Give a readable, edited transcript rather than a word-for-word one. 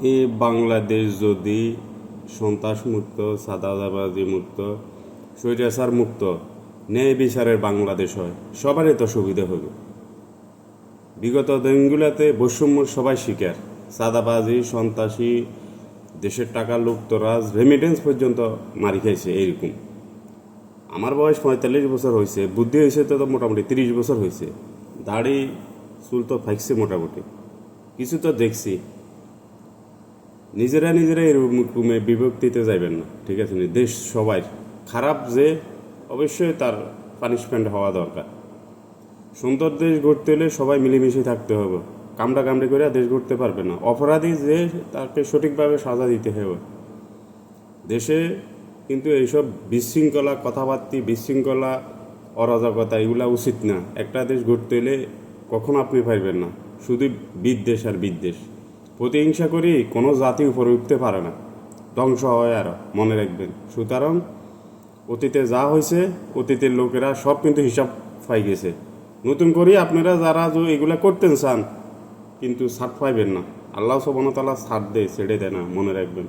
এই বাংলাদেশ যদি সন্ত্রাসমুক্ত, চাঁদাবাজি মুক্ত, স্বৈরাচার মুক্ত, ন্যায় বিচারের বাংলাদেশ হয়, সবারই তো সুবিধা হবে। বিগত দিনগুলোতে বৈষম্য সবাই শিকার, চাঁদাবাজি, সন্ত্রাসী, দেশের টাকা লুপ্তরাজ, রেমিটেন্স পর্যন্ত মারি খাইছে। এইরকম আমার বয়স 45 বছর হয়েছে, বুদ্ধি হয়েছে তো মোটামুটি 30 বছর হয়েছে। দাড়ি চুল তো ফাইকছে মোটামুটি, কিছু তো দেখছি। নিজেরা এরকমে বিভক্তিতে যাইবেন না, ঠিক আছে? দেশ সবাই খারাপ, যে অবশ্যই তার পানিশমেন্ট হওয়া দরকার। সুন্দর দেশ গড়তে হলে সবাই মিলেমিশে থাকতে হবে। কামড়ি করে দেশ গড়তে পারবে না। অপরাধী যে, তাকে সঠিকভাবে সাজা দিতে হবে দেশে। কিন্তু এইসব বিশৃঙ্খলা কথাবার্তা, বিশৃঙ্খলা, অরাজকতা এগুলা উচিত না। একটা দেশ গড়তে হলে কখনো আপনি পারবেন না। শুধু বিদ্বেষ আর বিদ্বেষ, প্রতিহিংসা করি কোনো জাতি উপরে উঠতে পারে না, ধ্বংস হয় আরও, মনে রাখবেন। সুতরাং অতীতে যা হয়েছে, অতীতের লোকেরা সব কিন্তু হিসাব পাই গেছে। নতুন করে আপনারা যারা এগুলা করতেন চান, কিন্তু ছাড় পাইবেন না। আল্লাহ সুবহানাহু ওয়া তাআলা ছাড় দেয়, ছেড়ে দেয় না, মনে রাখবেন।